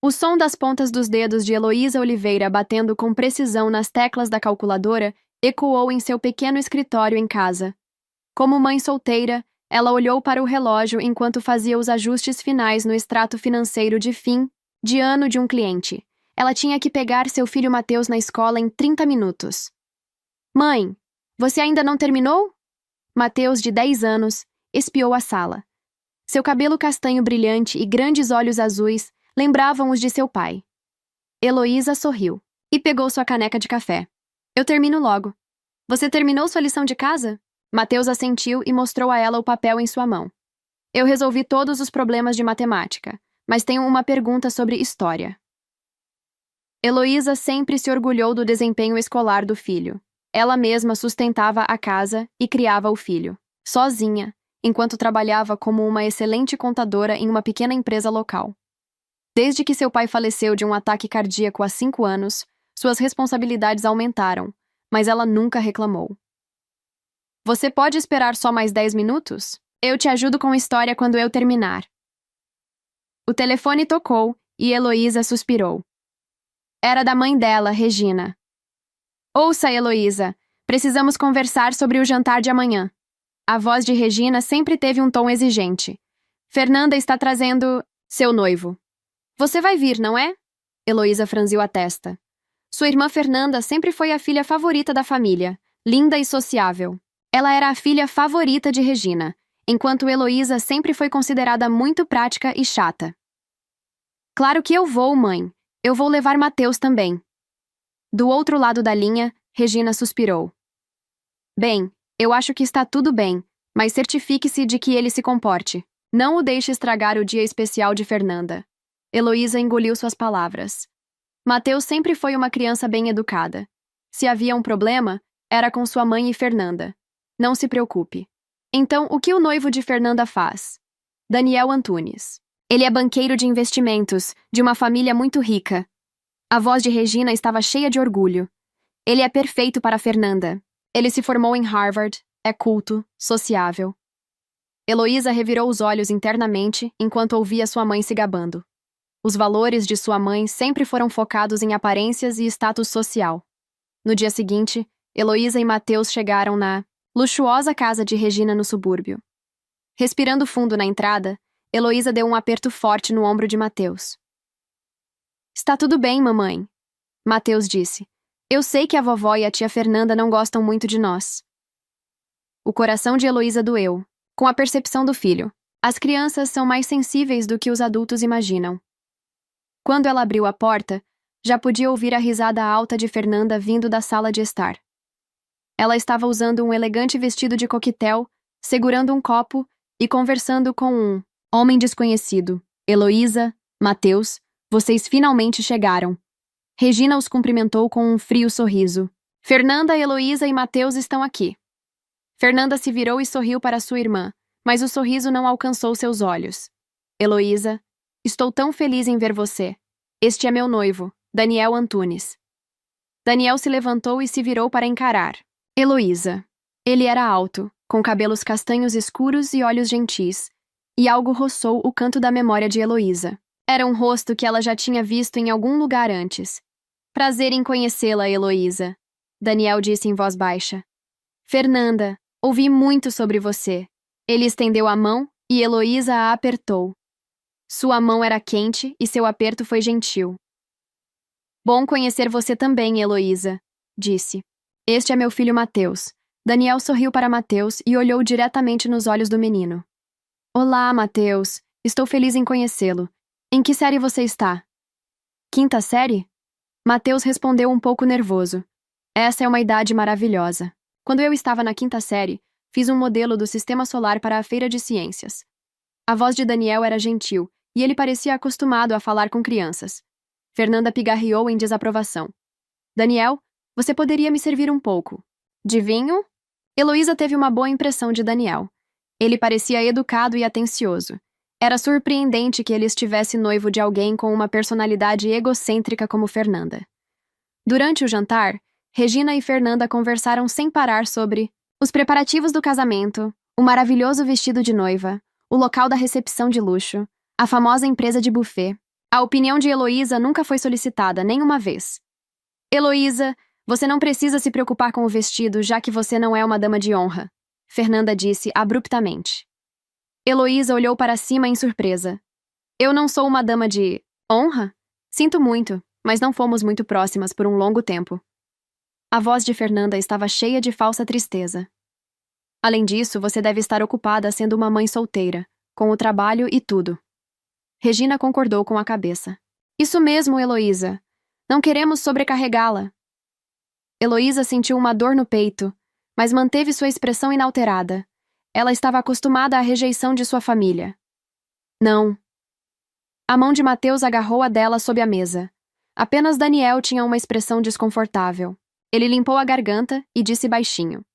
O som das pontas dos dedos de Heloísa Oliveira batendo com precisão nas teclas da calculadora ecoou em seu pequeno escritório em casa. Como mãe solteira, ela olhou para o relógio enquanto fazia os ajustes finais no extrato financeiro de fim de ano de um cliente. Ela tinha que pegar seu filho Mateus na escola em 30 minutos. Mãe, você ainda não terminou? Mateus, de 10 anos, espiou a sala. Seu cabelo castanho brilhante e grandes olhos azuis lembravam os de seu pai. Heloísa sorriu e pegou sua caneca de café. Eu termino logo. Você terminou sua lição de casa? Mateus assentiu e mostrou a ela o papel em sua mão. Eu resolvi todos os problemas de matemática, mas tenho uma pergunta sobre história. Heloísa sempre se orgulhou do desempenho escolar do filho. Ela mesma sustentava a casa e criava o filho, sozinha, enquanto trabalhava como uma excelente contadora em uma pequena empresa local. Desde que seu pai faleceu de um ataque cardíaco há 5 anos, suas responsabilidades aumentaram, mas ela nunca reclamou. Você pode esperar só mais 10 minutos? Eu te ajudo com história quando eu terminar. O telefone tocou e Heloísa suspirou. Era da mãe dela, Regina. Ouça, Heloísa, precisamos conversar sobre o jantar de amanhã. A voz de Regina sempre teve um tom exigente. Fernanda está trazendo seu noivo. Você vai vir, não é? Heloísa franziu a testa. Sua irmã Fernanda sempre foi a filha favorita da família, linda e sociável. Ela era a filha favorita de Regina, enquanto Heloísa sempre foi considerada muito prática e chata. Claro que eu vou, mãe. Eu vou levar Mateus também. Do outro lado da linha, Regina suspirou. Bem, eu acho que está tudo bem, mas certifique-se de que ele se comporte. Não o deixe estragar o dia especial de Fernanda. Heloísa engoliu suas palavras. Mateus sempre foi uma criança bem educada. Se havia um problema, era com sua mãe e Fernanda. Não se preocupe. Então, o que o noivo de Fernanda faz? Daniel Antunes. Ele é banqueiro de investimentos, de uma família muito rica. A voz de Regina estava cheia de orgulho. Ele é perfeito para Fernanda. Ele se formou em Harvard, é culto, sociável. Heloísa revirou os olhos internamente enquanto ouvia sua mãe se gabando. Os valores de sua mãe sempre foram focados em aparências e status social. No dia seguinte, Heloísa e Mateus chegaram na luxuosa casa de Regina no subúrbio. Respirando fundo na entrada, Heloísa deu um aperto forte no ombro de Mateus. Está tudo bem, mamãe, Mateus disse. Eu sei que a vovó e a tia Fernanda não gostam muito de nós. O coração de Heloísa doeu, com a percepção do filho. As crianças são mais sensíveis do que os adultos imaginam. Quando ela abriu a porta, já podia ouvir a risada alta de Fernanda vindo da sala de estar. Ela estava usando um elegante vestido de coquetel, segurando um copo e conversando com um homem desconhecido. Heloísa, Mateus, vocês finalmente chegaram. Regina os cumprimentou com um frio sorriso. Fernanda, Heloísa e Mateus estão aqui. Fernanda se virou e sorriu para sua irmã, mas o sorriso não alcançou seus olhos. Heloísa, estou tão feliz em ver você. Este é meu noivo, Daniel Antunes. Daniel se levantou e se virou para encarar Heloísa. Ele era alto, com cabelos castanhos escuros e olhos gentis, e algo roçou o canto da memória de Heloísa. Era um rosto que ela já tinha visto em algum lugar antes. Prazer em conhecê-la, Heloísa, Daniel disse em voz baixa. Fernanda, ouvi muito sobre você. Ele estendeu a mão e Heloísa a apertou. Sua mão era quente e seu aperto foi gentil. Bom conhecer você também, Heloísa, disse. Este é meu filho Mateus. Daniel sorriu para Mateus e olhou diretamente nos olhos do menino. Olá, Mateus. Estou feliz em conhecê-lo. Em que série você está? 5ª série? Mateus respondeu um pouco nervoso. Essa é uma idade maravilhosa. Quando eu estava na 5ª série, fiz um modelo do sistema solar para a feira de ciências. A voz de Daniel era gentil, e ele parecia acostumado a falar com crianças. Fernanda pigarreou em desaprovação. Daniel, você poderia me servir um pouco de vinho? Heloísa teve uma boa impressão de Daniel. Ele parecia educado e atencioso. Era surpreendente que ele estivesse noivo de alguém com uma personalidade egocêntrica como Fernanda. Durante o jantar, Regina e Fernanda conversaram sem parar sobre os preparativos do casamento, o maravilhoso vestido de noiva, o local da recepção de luxo, a famosa empresa de buffet, A opinião de Heloísa nunca foi solicitada, nem uma vez. Heloísa, você não precisa se preocupar com o vestido, já que você não é uma dama de honra, Fernanda disse abruptamente. Heloísa olhou para cima em surpresa. Eu não sou uma dama de honra? Sinto muito, mas não fomos muito próximas por um longo tempo. A voz de Fernanda estava cheia de falsa tristeza. Além disso, você deve estar ocupada sendo uma mãe solteira, com o trabalho e tudo. Regina concordou com a cabeça. Isso mesmo, Heloísa. Não queremos sobrecarregá-la. Heloísa sentiu uma dor no peito, mas manteve sua expressão inalterada. Ela estava acostumada à rejeição de sua família. Não. A mão de Mateus agarrou a dela sob a mesa. Apenas Daniel tinha uma expressão desconfortável. Ele limpou a garganta e disse baixinho.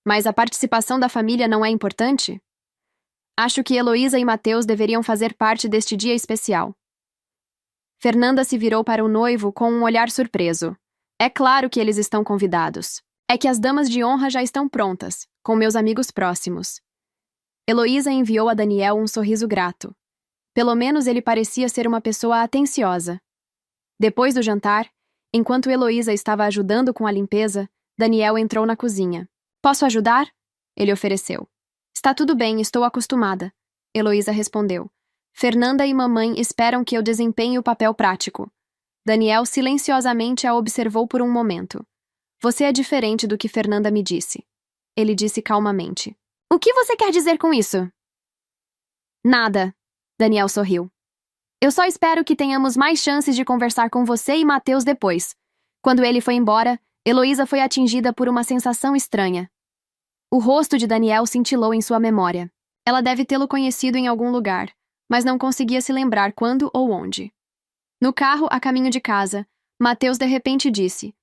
Mas a participação da família não é importante? Acho que Heloísa e Mateus deveriam fazer parte deste dia especial. Fernanda se virou para o noivo com um olhar surpreso. É claro que eles estão convidados. É que as damas de honra já estão prontas, com meus amigos próximos. Heloísa enviou a Daniel um sorriso grato. Pelo menos ele parecia ser uma pessoa atenciosa. Depois do jantar, enquanto Heloísa estava ajudando com a limpeza, Daniel entrou na cozinha. Posso ajudar? Ele ofereceu. Está tudo bem, estou acostumada, Heloísa respondeu. Fernanda e mamãe esperam que eu desempenhe o papel prático. Daniel silenciosamente a observou por um momento. Você é diferente do que Fernanda me disse. Ele disse calmamente. O que você quer dizer com isso? Nada, Daniel sorriu. Eu só espero que tenhamos mais chances de conversar com você e Mateus depois. Quando ele foi embora, Heloísa foi atingida por uma sensação estranha. O rosto de Daniel cintilou em sua memória. Ela deve tê-lo conhecido em algum lugar, mas não conseguia se lembrar quando ou onde. No carro, a caminho de casa, Mateus de repente disse: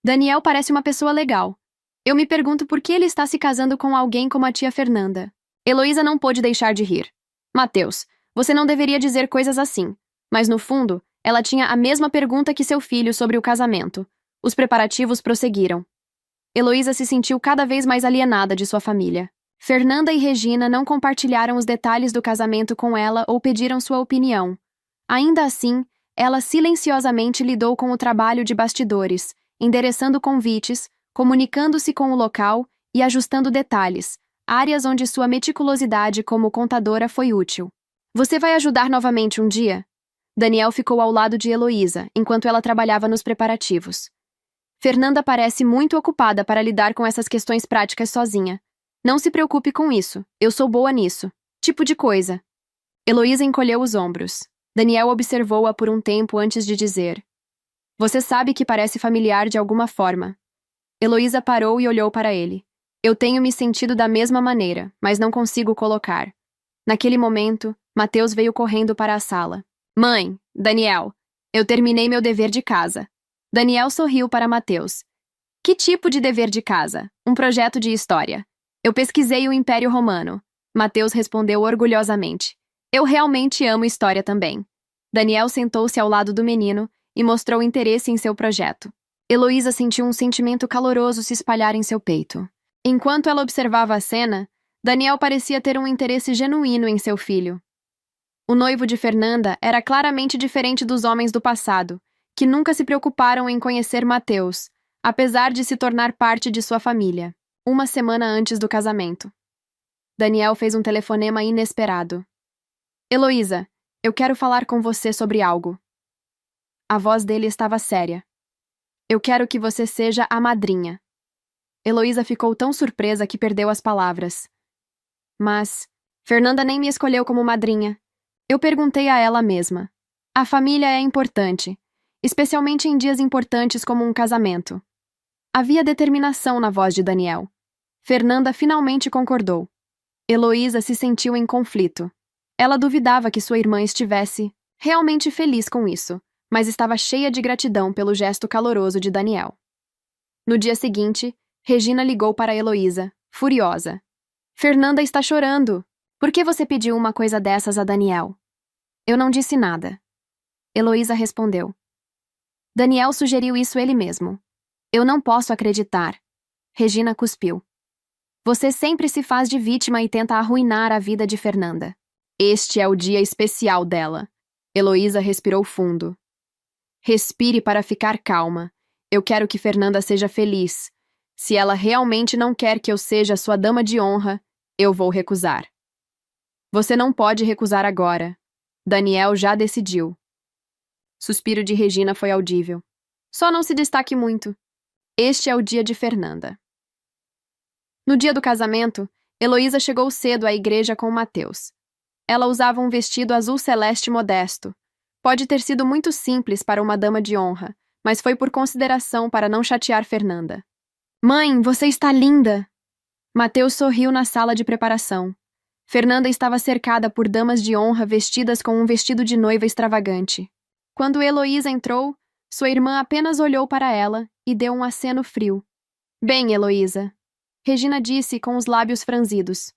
Daniel parece uma pessoa legal. Eu me pergunto por que ele está se casando com alguém como a tia Fernanda. Heloísa não pôde deixar de rir. Mateus, você não deveria dizer coisas assim. Mas no fundo, ela tinha a mesma pergunta que seu filho sobre o casamento. Os preparativos prosseguiram. Heloísa se sentiu cada vez mais alienada de sua família. Fernanda e Regina não compartilharam os detalhes do casamento com ela ou pediram sua opinião. Ainda assim, ela silenciosamente lidou com o trabalho de bastidores, endereçando convites, comunicando-se com o local e ajustando detalhes, áreas onde sua meticulosidade como contadora foi útil. Você vai ajudar novamente um dia? Daniel ficou ao lado de Heloísa, enquanto ela trabalhava nos preparativos. Fernanda parece muito ocupada para lidar com essas questões práticas sozinha. Não se preocupe com isso, eu sou boa nisso. Tipo de coisa. Heloísa encolheu os ombros. Daniel observou-a por um tempo antes de dizer: Você sabe que parece familiar de alguma forma. Heloísa parou e olhou para ele. Eu tenho me sentido da mesma maneira, mas não consigo colocar. Naquele momento, Mateus veio correndo para a sala. Mãe, Daniel, eu terminei meu dever de casa. Daniel sorriu para Mateus. Que tipo de dever de casa? Um projeto de história. Eu pesquisei o Império Romano. Mateus respondeu orgulhosamente. Eu realmente amo história também. Daniel sentou-se ao lado do menino e mostrou interesse em seu projeto. Heloísa sentiu um sentimento caloroso se espalhar em seu peito. Enquanto ela observava a cena, Daniel parecia ter um interesse genuíno em seu filho. O noivo de Fernanda era claramente diferente dos homens do passado, que nunca se preocuparam em conhecer Mateus, apesar de se tornar parte de sua família, uma semana antes do casamento. Daniel fez um telefonema inesperado. Heloísa, eu quero falar com você sobre algo. A voz dele estava séria. Eu quero que você seja a madrinha. Heloísa ficou tão surpresa que perdeu as palavras. Mas Fernanda nem me escolheu como madrinha. Eu perguntei a ela mesma. A família é importante, especialmente em dias importantes como um casamento. Havia determinação na voz de Daniel. Fernanda finalmente concordou. Heloísa se sentiu em conflito. Ela duvidava que sua irmã estivesse realmente feliz com isso, mas estava cheia de gratidão pelo gesto caloroso de Daniel. No dia seguinte, Regina ligou para Heloísa, furiosa. Fernanda está chorando. Por que você pediu uma coisa dessas a Daniel? Eu não disse nada. Heloísa respondeu. Daniel sugeriu isso ele mesmo. Eu não posso acreditar. Regina cuspiu. Você sempre se faz de vítima e tenta arruinar a vida de Fernanda. Este é o dia especial dela. Heloísa respirou fundo. Respire para ficar calma. Eu quero que Fernanda seja feliz. Se ela realmente não quer que eu seja sua dama de honra, eu vou recusar. Você não pode recusar agora. Daniel já decidiu. Suspiro de Regina foi audível. Só não se destaque muito. Este é o dia de Fernanda. No dia do casamento, Heloísa chegou cedo à igreja com Mateus. Ela usava um vestido azul celeste modesto. Pode ter sido muito simples para uma dama de honra, mas foi por consideração para não chatear Fernanda. Mãe, você está linda! Mateus sorriu na sala de preparação. Fernanda estava cercada por damas de honra vestidas com um vestido de noiva extravagante. Quando Heloísa entrou, sua irmã apenas olhou para ela e deu um aceno frio. Bem, Heloísa, Regina disse com os lábios franzidos.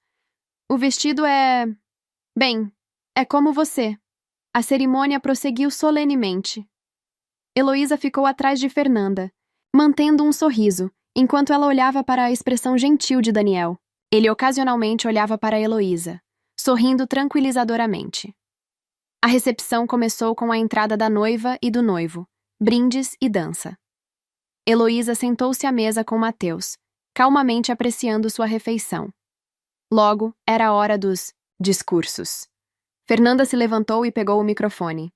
O vestido é... Bem, é como você. A cerimônia prosseguiu solenemente. Heloísa ficou atrás de Fernanda, mantendo um sorriso, enquanto ela olhava para a expressão gentil de Daniel. Ele ocasionalmente olhava para Heloísa, sorrindo tranquilizadoramente. A recepção começou com a entrada da noiva e do noivo, brindes e dança. Heloísa sentou-se à mesa com Mateus, calmamente apreciando sua refeição. Logo, era a hora dos discursos. Fernanda se levantou e pegou o microfone.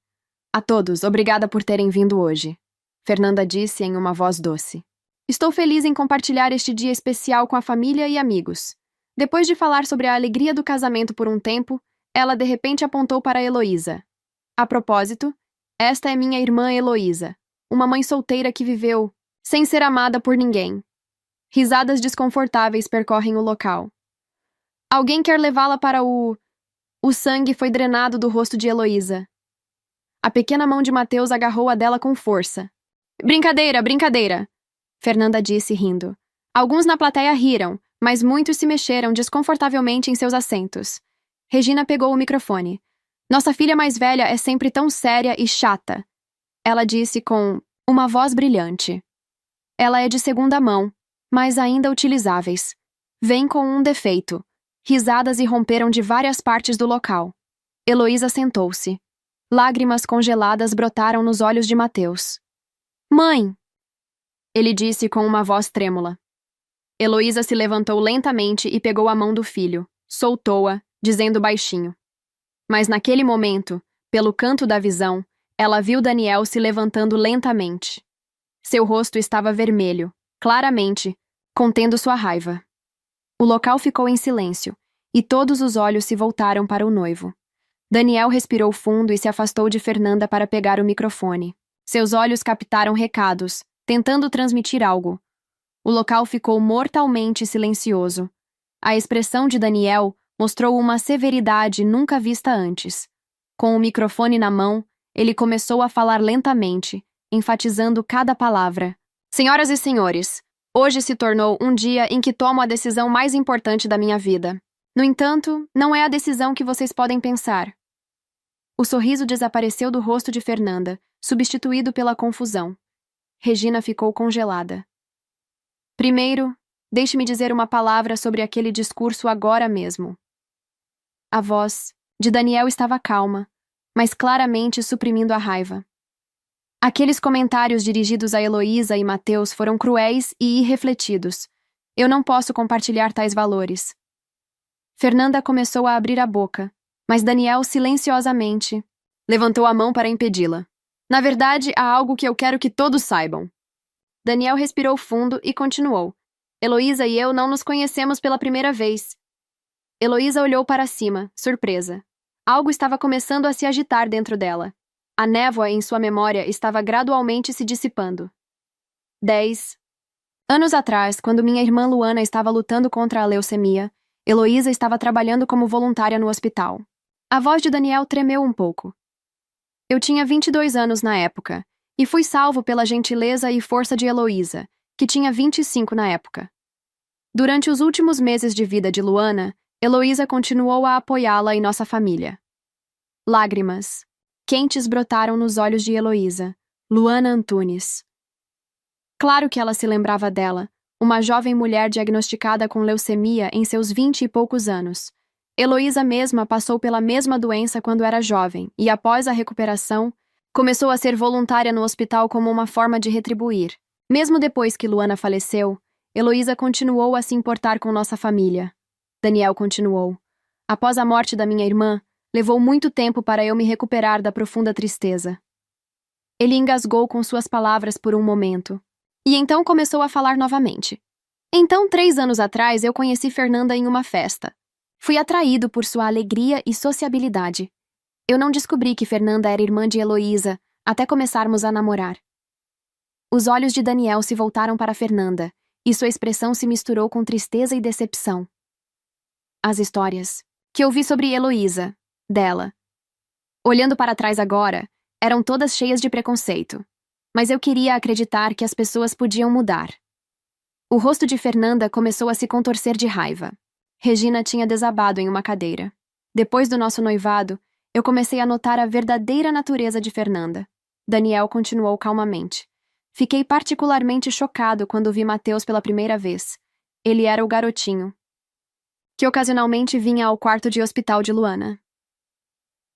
A todos, obrigada por terem vindo hoje. Fernanda disse em uma voz doce. Estou feliz em compartilhar este dia especial com a família e amigos. Depois de falar sobre a alegria do casamento por um tempo, ela de repente apontou para Heloísa. A propósito, esta é minha irmã Heloísa, uma mãe solteira que viveu sem ser amada por ninguém. Risadas desconfortáveis percorrem o local. Alguém quer levá-la para o... O sangue foi drenado do rosto de Heloísa. A pequena mão de Mateus agarrou a dela com força. Brincadeira, brincadeira! Fernanda disse, rindo. Alguns na plateia riram, mas muitos se mexeram desconfortavelmente em seus assentos. Regina pegou o microfone. Nossa filha mais velha é sempre tão séria e chata. Ela disse com uma voz brilhante. Ela é de segunda mão, mas ainda utilizáveis. Vem com um defeito. Risadas irromperam de várias partes do local. Heloísa sentou-se. Lágrimas congeladas brotaram nos olhos de Mateus. Mãe! Ele disse com uma voz trêmula. Heloísa se levantou lentamente e pegou a mão do filho, soltou-a, dizendo baixinho. Mas naquele momento, pelo canto da visão, ela viu Daniel se levantando lentamente. Seu rosto estava vermelho, claramente, contendo sua raiva. O local ficou em silêncio, e todos os olhos se voltaram para o noivo. Daniel respirou fundo e se afastou de Fernanda para pegar o microfone. Seus olhos captaram recados, tentando transmitir algo. O local ficou mortalmente silencioso. A expressão de Daniel mostrou uma severidade nunca vista antes. Com o microfone na mão, ele começou a falar lentamente, enfatizando cada palavra. Senhoras e senhores, hoje se tornou um dia em que tomo a decisão mais importante da minha vida. No entanto, não é a decisão que vocês podem pensar. O sorriso desapareceu do rosto de Fernanda, substituído pela confusão. Regina ficou congelada. Primeiro, deixe-me dizer uma palavra sobre aquele discurso agora mesmo. A voz de Daniel estava calma, mas claramente suprimindo a raiva. Aqueles comentários dirigidos a Heloísa e Mateus foram cruéis e irrefletidos. Eu não posso compartilhar tais valores. Fernanda começou a abrir a boca, mas Daniel silenciosamente levantou a mão para impedi-la. Na verdade, há algo que eu quero que todos saibam. Daniel respirou fundo e continuou. Heloísa e eu não nos conhecemos pela primeira vez. Heloísa olhou para cima, surpresa. Algo estava começando a se agitar dentro dela. A névoa em sua memória estava gradualmente se dissipando. 10 anos atrás, quando minha irmã Luana estava lutando contra a leucemia, Heloísa estava trabalhando como voluntária no hospital. A voz de Daniel tremeu um pouco. Eu tinha 22 anos na época, e fui salvo pela gentileza e força de Heloísa, que tinha 25 na época. Durante os últimos meses de vida de Luana, Heloísa continuou a apoiá-la e nossa família. Lágrimas quentes brotaram nos olhos de Heloísa, Luana Antunes. Claro que ela se lembrava dela, uma jovem mulher diagnosticada com leucemia em seus 20 e poucos anos. Heloísa mesma passou pela mesma doença quando era jovem e, após a recuperação, começou a ser voluntária no hospital como uma forma de retribuir. Mesmo depois que Luana faleceu, Heloísa continuou a se importar com nossa família. Daniel continuou. Após a morte da minha irmã, levou muito tempo para eu me recuperar da profunda tristeza. Ele engasgou com suas palavras por um momento. E então começou a falar novamente. Então, 3 anos atrás, eu conheci Fernanda em uma festa. Fui atraído por sua alegria e sociabilidade. Eu não descobri que Fernanda era irmã de Heloísa até começarmos a namorar. Os olhos de Daniel se voltaram para Fernanda, e sua expressão se misturou com tristeza e decepção. As histórias que ouvi sobre Heloísa, dela, olhando para trás agora, eram todas cheias de preconceito. Mas eu queria acreditar que as pessoas podiam mudar. O rosto de Fernanda começou a se contorcer de raiva. Regina tinha desabado em uma cadeira. Depois do nosso noivado, eu comecei a notar a verdadeira natureza de Fernanda. Daniel continuou calmamente. Fiquei particularmente chocado quando vi Mateus pela primeira vez. Ele era o garotinho que ocasionalmente vinha ao quarto de hospital de Luana.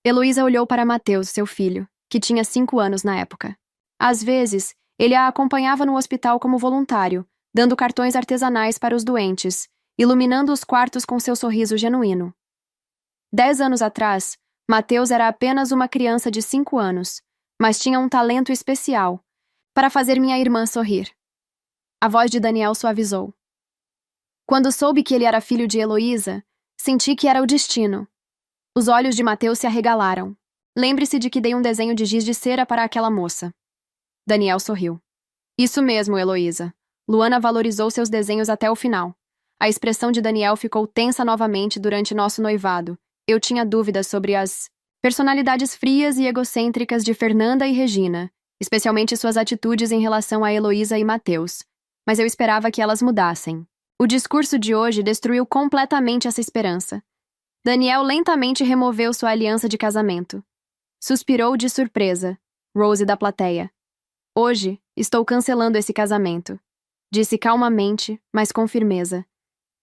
Heloísa olhou para Mateus, seu filho, que tinha 5 anos na época. Às vezes, ele a acompanhava no hospital como voluntário, dando cartões artesanais para os doentes, iluminando os quartos com seu sorriso genuíno. 10 anos atrás, Mateus era apenas uma criança de 5 anos, mas tinha um talento especial para fazer minha irmã sorrir. A voz de Daniel suavizou. Quando soube que ele era filho de Heloísa, senti que era o destino. Os olhos de Mateus se arregalaram. Lembre-se de que dei um desenho de giz de cera para aquela moça. Daniel sorriu. Isso mesmo, Heloísa. Luana valorizou seus desenhos até o final. A expressão de Daniel ficou tensa novamente durante nosso noivado. Eu tinha dúvidas sobre as personalidades frias e egocêntricas de Fernanda e Regina, especialmente suas atitudes em relação a Heloísa e Mateus, mas eu esperava que elas mudassem. O discurso de hoje destruiu completamente essa esperança. Daniel lentamente removeu sua aliança de casamento. Suspirou de surpresa. Rose da plateia. Hoje, estou cancelando esse casamento. Disse calmamente, mas com firmeza.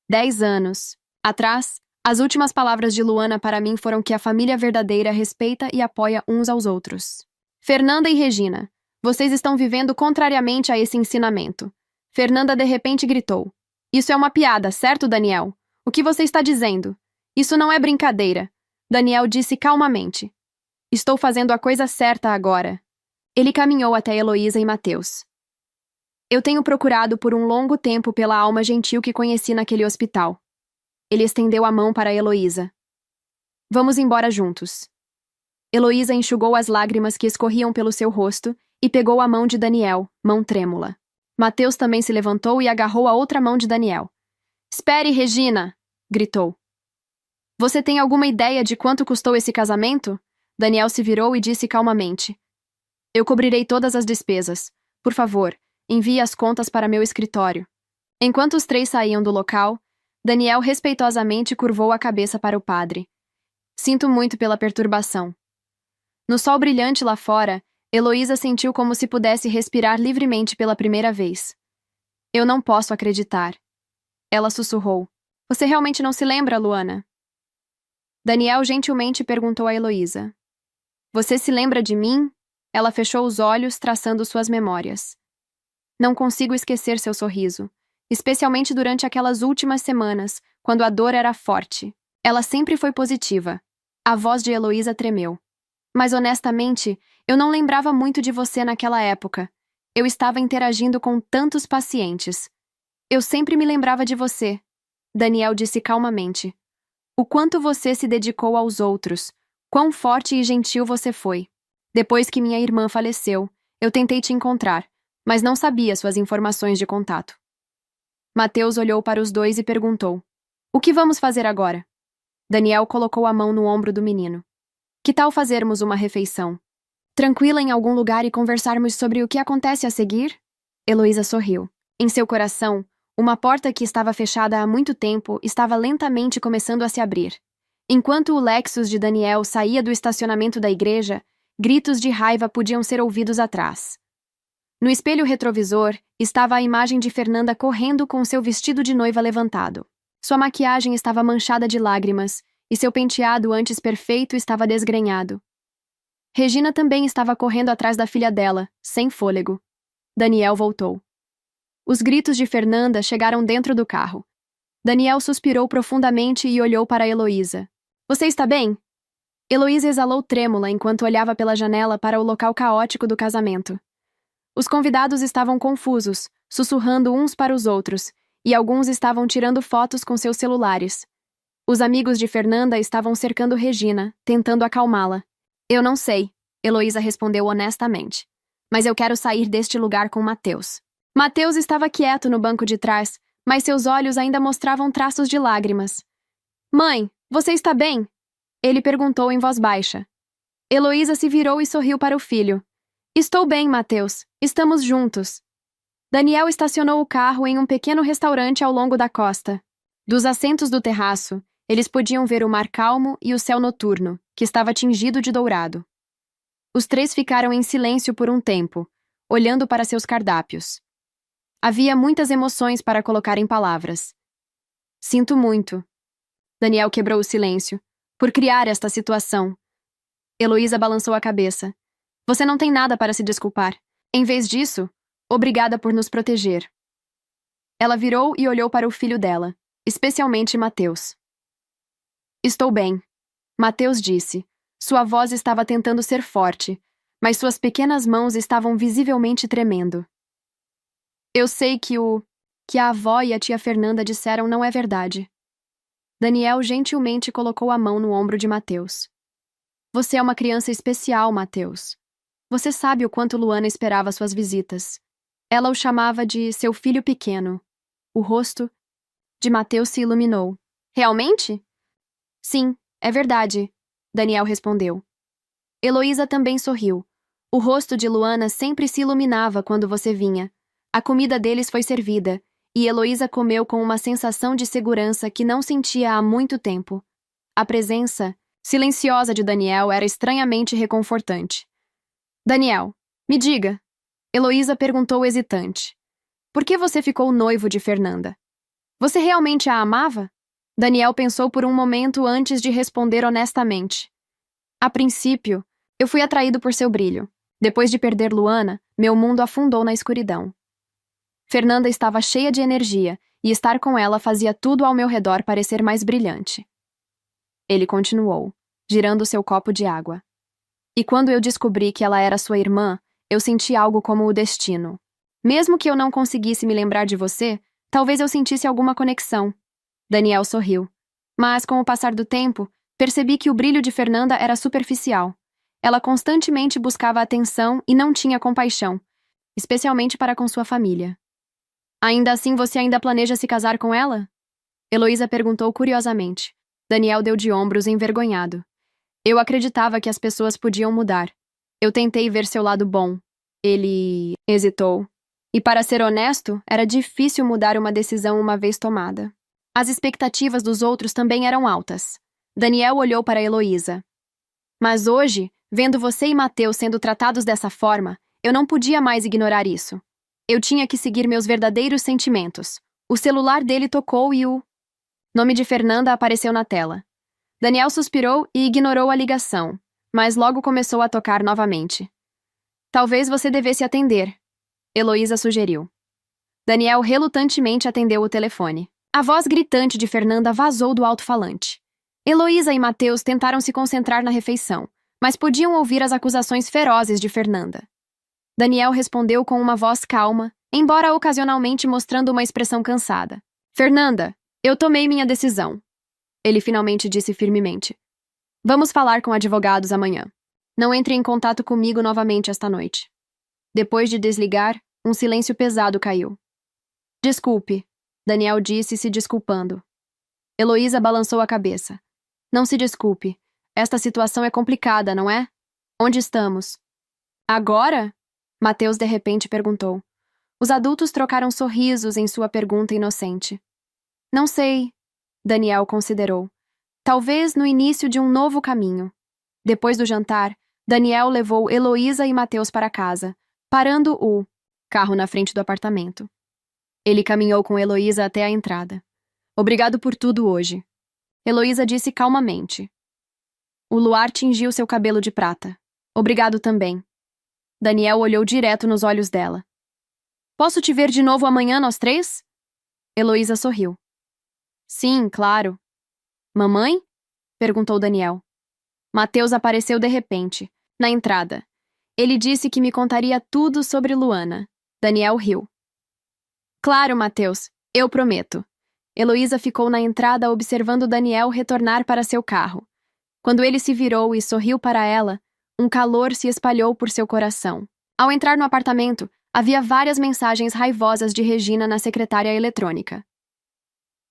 10 anos atrás, as últimas palavras de Luana para mim foram que a família verdadeira respeita e apoia uns aos outros. Fernanda e Regina, vocês estão vivendo contrariamente a esse ensinamento. Fernanda de repente gritou. Isso é uma piada, certo, Daniel? O que você está dizendo? Isso não é brincadeira. Daniel disse calmamente. Estou fazendo a coisa certa agora. Ele caminhou até Heloísa e Mateus. Eu tenho procurado por um longo tempo pela alma gentil que conheci naquele hospital. Ele estendeu a mão para Heloísa. Vamos embora juntos. Heloísa enxugou as lágrimas que escorriam pelo seu rosto e pegou a mão de Daniel, mão trêmula. Mateus também se levantou e agarrou a outra mão de Daniel. Espere, Regina! Gritou. Você tem alguma ideia de quanto custou esse casamento? Daniel se virou e disse calmamente. Eu cobrirei todas as despesas. Por favor, envie as contas para meu escritório. Enquanto os 3 saíam do local, Daniel respeitosamente curvou a cabeça para o padre. Sinto muito pela perturbação. No sol brilhante lá fora, Heloísa sentiu como se pudesse respirar livremente pela primeira vez. Eu não posso acreditar. Ela sussurrou. Você realmente não se lembra, Luana? Daniel gentilmente perguntou a Heloísa. Você se lembra de mim? Ela fechou os olhos, traçando suas memórias. Não consigo esquecer seu sorriso, especialmente durante aquelas últimas semanas, quando a dor era forte. Ela sempre foi positiva. A voz de Heloísa tremeu. Mas honestamente, eu não lembrava muito de você naquela época. Eu estava interagindo com tantos pacientes. Eu sempre me lembrava de você. Daniel disse calmamente. O quanto você se dedicou aos outros. Quão forte e gentil você foi. Depois que minha irmã faleceu, eu tentei te encontrar, mas não sabia suas informações de contato. Mateus olhou para os 2 e perguntou. O que vamos fazer agora? Daniel colocou a mão no ombro do menino. Que tal fazermos uma refeição? Tranquila em algum lugar e conversarmos sobre o que acontece a seguir? Heloísa sorriu. Em seu coração, uma porta que estava fechada há muito tempo estava lentamente começando a se abrir. Enquanto o Lexus de Daniel saía do estacionamento da igreja, gritos de raiva podiam ser ouvidos atrás. No espelho retrovisor, estava a imagem de Fernanda correndo com seu vestido de noiva levantado. Sua maquiagem estava manchada de lágrimas e seu penteado antes perfeito estava desgrenhado. Regina também estava correndo atrás da filha dela, sem fôlego. Daniel voltou. Os gritos de Fernanda chegaram dentro do carro. Daniel suspirou profundamente e olhou para Heloísa. Você está bem? Heloísa exalou trêmula enquanto olhava pela janela para o local caótico do casamento. Os convidados estavam confusos, sussurrando uns para os outros, e alguns estavam tirando fotos com seus celulares. Os amigos de Fernanda estavam cercando Regina, tentando acalmá-la. Eu não sei, Heloísa respondeu honestamente. Mas eu quero sair deste lugar com Mateus. Mateus estava quieto no banco de trás, mas seus olhos ainda mostravam traços de lágrimas. Mãe, você está bem? Ele perguntou em voz baixa. Heloísa se virou e sorriu para o filho. Estou bem, Mateus. Estamos juntos. Daniel estacionou o carro em um pequeno restaurante ao longo da costa. Dos assentos do terraço, eles podiam ver o mar calmo e o céu noturno, que estava tingido de dourado. Os três ficaram em silêncio por um tempo, olhando para seus cardápios. Havia muitas emoções para colocar em palavras. Sinto muito. Daniel quebrou o silêncio, por criar esta situação. Heloísa balançou a cabeça. Você não tem nada para se desculpar. Em vez disso, obrigada por nos proteger. Ela virou e olhou para o filho dela, especialmente Mateus. Estou bem, Mateus disse. Sua voz estava tentando ser forte, mas suas pequenas mãos estavam visivelmente tremendo. Eu sei que a avó e a tia Fernanda disseram não é verdade. Daniel gentilmente colocou a mão no ombro de Mateus. Você é uma criança especial, Mateus. Você sabe o quanto Luana esperava suas visitas. Ela o chamava de seu filho pequeno. O rosto de Mateus se iluminou. Realmente? Sim, é verdade, Daniel respondeu. Heloísa também sorriu. O rosto de Luana sempre se iluminava quando você vinha. A comida deles foi servida, e Heloísa comeu com uma sensação de segurança que não sentia há muito tempo. A presença silenciosa de Daniel era estranhamente reconfortante. Daniel, me diga, Heloísa perguntou hesitante. Por que você ficou noivo de Fernanda? Você realmente a amava? Daniel pensou por um momento antes de responder honestamente. A princípio, eu fui atraído por seu brilho. Depois de perder Luana, meu mundo afundou na escuridão. Fernanda estava cheia de energia, e estar com ela fazia tudo ao meu redor parecer mais brilhante. Ele continuou, girando seu copo de água. E quando eu descobri que ela era sua irmã, eu senti algo como o destino. Mesmo que eu não conseguisse me lembrar de você, talvez eu sentisse alguma conexão. Daniel sorriu. Mas, com o passar do tempo, percebi que o brilho de Fernanda era superficial. Ela constantemente buscava atenção e não tinha compaixão, especialmente para com sua família. Ainda assim, você ainda planeja se casar com ela? Heloísa perguntou curiosamente. Daniel deu de ombros envergonhado. Eu acreditava que as pessoas podiam mudar. Eu tentei ver seu lado bom. Ele hesitou. E para ser honesto, era difícil mudar uma decisão uma vez tomada. As expectativas dos outros também eram altas. Daniel olhou para Heloísa. Mas hoje, vendo você e Mateus sendo tratados dessa forma, eu não podia mais ignorar isso. Eu tinha que seguir meus verdadeiros sentimentos. O celular dele tocou e o nome de Fernanda apareceu na tela. Daniel suspirou e ignorou a ligação, mas logo começou a tocar novamente. Talvez você devesse atender, Heloísa sugeriu. Daniel relutantemente atendeu o telefone. A voz gritante de Fernanda vazou do alto-falante. Heloísa e Mateus tentaram se concentrar na refeição, mas podiam ouvir as acusações ferozes de Fernanda. Daniel respondeu com uma voz calma, embora ocasionalmente mostrando uma expressão cansada. Fernanda, eu tomei minha decisão. Ele finalmente disse firmemente. Vamos falar com advogados amanhã. Não entre em contato comigo novamente esta noite. Depois de desligar, um silêncio pesado caiu. Desculpe, Daniel disse, se desculpando. Heloísa balançou a cabeça. Não se desculpe. Esta situação é complicada, não é? Onde estamos? Agora? Mateus de repente perguntou. Os adultos trocaram sorrisos em sua pergunta inocente. Não sei, Daniel considerou. Talvez no início de um novo caminho. Depois do jantar, Daniel levou Heloísa e Mateus para casa, parando o carro na frente do apartamento. Ele caminhou com Heloísa até a entrada. Obrigado por tudo hoje. Heloísa disse calmamente. O luar tingiu seu cabelo de prata. Obrigado também. Daniel olhou direto nos olhos dela. Posso te ver de novo amanhã, nós três? Heloísa sorriu. Sim, claro. Mamãe? Perguntou Daniel. Mateus apareceu de repente, na entrada. Ele disse que me contaria tudo sobre Luana. Daniel riu. Claro, Mateus, eu prometo. Heloísa ficou na entrada observando Daniel retornar para seu carro. Quando ele se virou e sorriu para ela, um calor se espalhou por seu coração. Ao entrar no apartamento, havia várias mensagens raivosas de Regina na secretária eletrônica.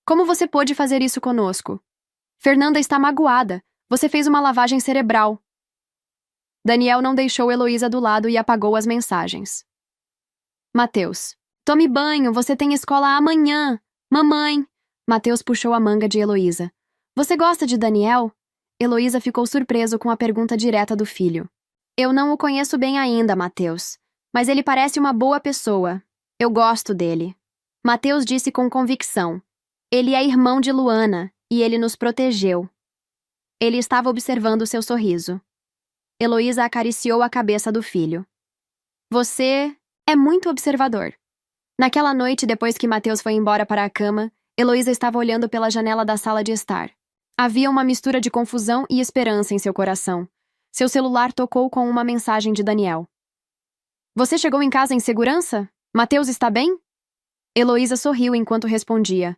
Como você pôde fazer isso conosco? Fernanda está magoada. Você fez uma lavagem cerebral. Daniel não deixou Heloísa do lado e apagou as mensagens. Mateus. Tome banho, você tem escola amanhã. Mamãe. Mateus puxou a manga de Heloísa. Você gosta de Daniel? Heloísa ficou surpreso com a pergunta direta do filho. Eu não o conheço bem ainda, Mateus. Mas ele parece uma boa pessoa. Eu gosto dele. Mateus disse com convicção. Ele é irmão de Luana, e ele nos protegeu. Ele estava observando seu sorriso. Heloísa acariciou a cabeça do filho. Você é muito observador. Naquela noite, depois que Mateus foi embora para a cama, Heloísa estava olhando pela janela da sala de estar. Havia uma mistura de confusão e esperança em seu coração. Seu celular tocou com uma mensagem de Daniel. Você chegou em casa em segurança? Mateus está bem? Heloísa sorriu enquanto respondia.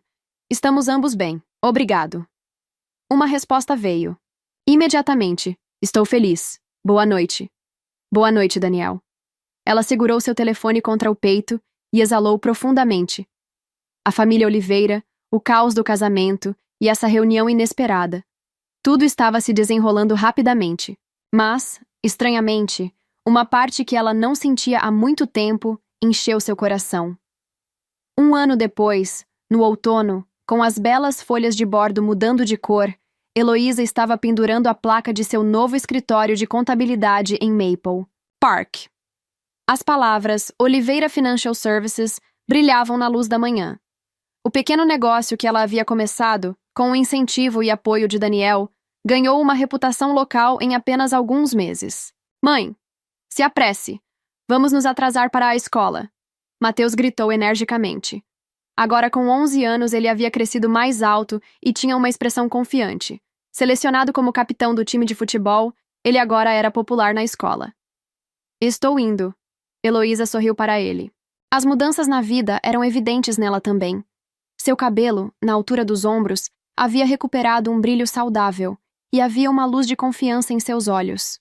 Estamos ambos bem. Obrigado. Uma resposta veio. Imediatamente. Estou feliz. Boa noite. Boa noite, Daniel. Ela segurou seu telefone contra o peito e exalou profundamente. A família Oliveira, o caos do casamento e essa reunião inesperada. Tudo estava se desenrolando rapidamente. Mas, estranhamente, uma parte que ela não sentia há muito tempo encheu seu coração. Um ano depois, no outono, com as belas folhas de bordo mudando de cor, Heloísa estava pendurando a placa de seu novo escritório de contabilidade em Maple Park. As palavras Oliveira Financial Services brilhavam na luz da manhã. O pequeno negócio que ela havia começado, com o incentivo e apoio de Daniel, ganhou uma reputação local em apenas alguns meses. Mãe, se apresse. Vamos nos atrasar para a escola. Mateus gritou energicamente. Agora, com 11 anos, ele havia crescido mais alto e tinha uma expressão confiante. Selecionado como capitão do time de futebol, ele agora era popular na escola. Estou indo. Heloísa sorriu para ele. As mudanças na vida eram evidentes nela também. Seu cabelo, na altura dos ombros, havia recuperado um brilho saudável e havia uma luz de confiança em seus olhos.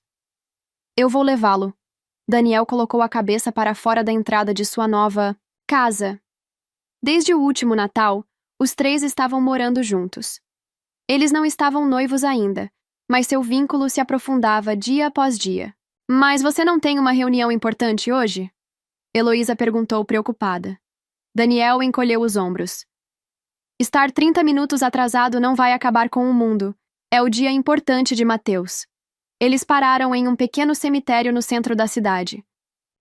Eu vou levá-lo. Daniel colocou a cabeça para fora da entrada de sua nova casa. Desde o último Natal, os três estavam morando juntos. Eles não estavam noivos ainda, mas seu vínculo se aprofundava dia após dia. Mas você não tem uma reunião importante hoje? Heloísa perguntou preocupada. Daniel encolheu os ombros. Estar 30 minutos atrasado não vai acabar com o mundo. É o dia importante de Mateus. Eles pararam em um pequeno cemitério no centro da cidade.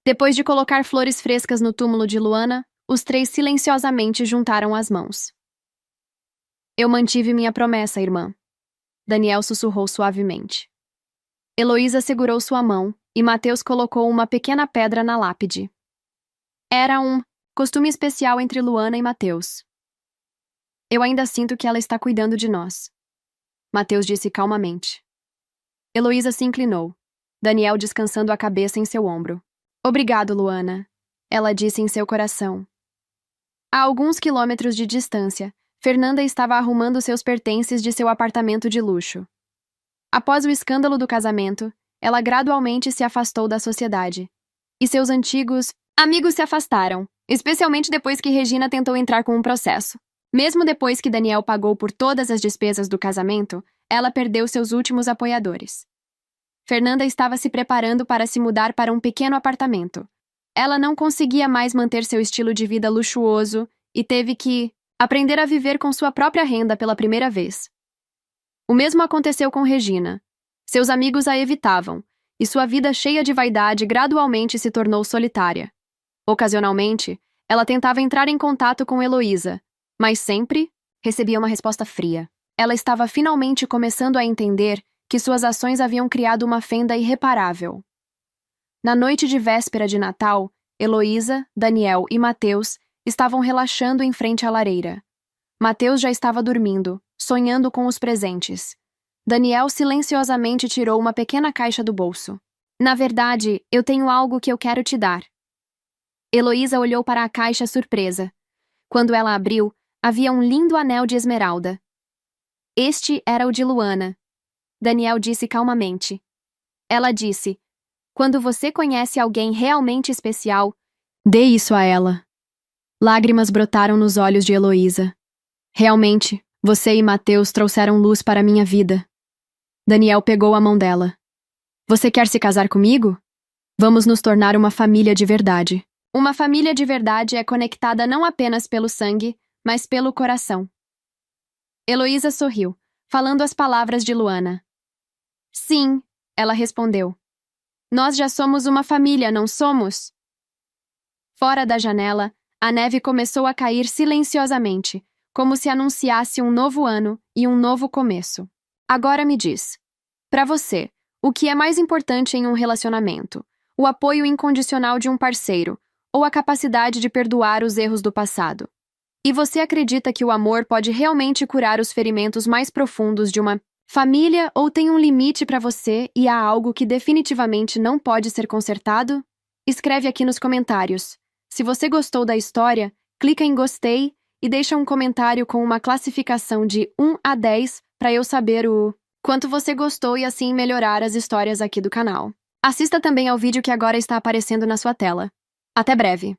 Depois de colocar flores frescas no túmulo de Luana, os três silenciosamente juntaram as mãos. Eu mantive minha promessa, irmã. Daniel sussurrou suavemente. Heloísa segurou sua mão e Mateus colocou uma pequena pedra na lápide. Era um costume especial entre Luana e Mateus. Eu ainda sinto que ela está cuidando de nós. Mateus disse calmamente. Heloísa se inclinou, Daniel descansando a cabeça em seu ombro. Obrigado, Luana, ela disse em seu coração. A alguns quilômetros de distância, Fernanda estava arrumando seus pertences de seu apartamento de luxo. Após o escândalo do casamento, ela gradualmente se afastou da sociedade. E seus antigos amigos se afastaram, especialmente depois que Regina tentou entrar com um processo. Mesmo depois que Daniel pagou por todas as despesas do casamento, ela perdeu seus últimos apoiadores. Fernanda estava se preparando para se mudar para um pequeno apartamento. Ela não conseguia mais manter seu estilo de vida luxuoso e teve que aprender a viver com sua própria renda pela primeira vez. O mesmo aconteceu com Regina. Seus amigos a evitavam, e sua vida cheia de vaidade gradualmente se tornou solitária. Ocasionalmente, ela tentava entrar em contato com Heloísa, mas sempre recebia uma resposta fria. ela estava finalmente começando a entender que suas ações haviam criado uma fenda irreparável. Na noite de véspera de Natal, Heloísa, Daniel e Mateus estavam relaxando em frente à lareira. Mateus já estava dormindo, sonhando com os presentes. Daniel silenciosamente tirou uma pequena caixa do bolso. Na verdade, eu tenho algo que eu quero te dar. Heloísa olhou para a caixa surpresa. Quando ela abriu, havia um lindo anel de esmeralda. Este era o de Luana. Daniel disse calmamente. Ela disse: quando você conhece alguém realmente especial, dê isso a ela. Lágrimas brotaram nos olhos de Heloísa. Realmente, você e Mateus trouxeram luz para minha vida. Daniel pegou a mão dela. Você quer se casar comigo? Vamos nos tornar uma família de verdade. Uma família de verdade é conectada não apenas pelo sangue, mas pelo coração. Heloísa sorriu, falando as palavras de Luana. Sim, ela respondeu. Nós já somos uma família, não somos? Fora da janela, a neve começou a cair silenciosamente, como se anunciasse um novo ano e um novo começo. Agora me diz, para você, o que é mais importante em um relacionamento? O apoio incondicional de um parceiro ou a capacidade de perdoar os erros do passado? E você acredita que o amor pode realmente curar os ferimentos mais profundos de uma família ou tem um limite para você e há algo que definitivamente não pode ser consertado? Escreve aqui nos comentários. Se você gostou da história, clica em gostei e deixa um comentário com uma classificação de 1 a 10 para eu saber o quanto você gostou e assim melhorar as histórias aqui do canal. Assista também ao vídeo que agora está aparecendo na sua tela. Até breve!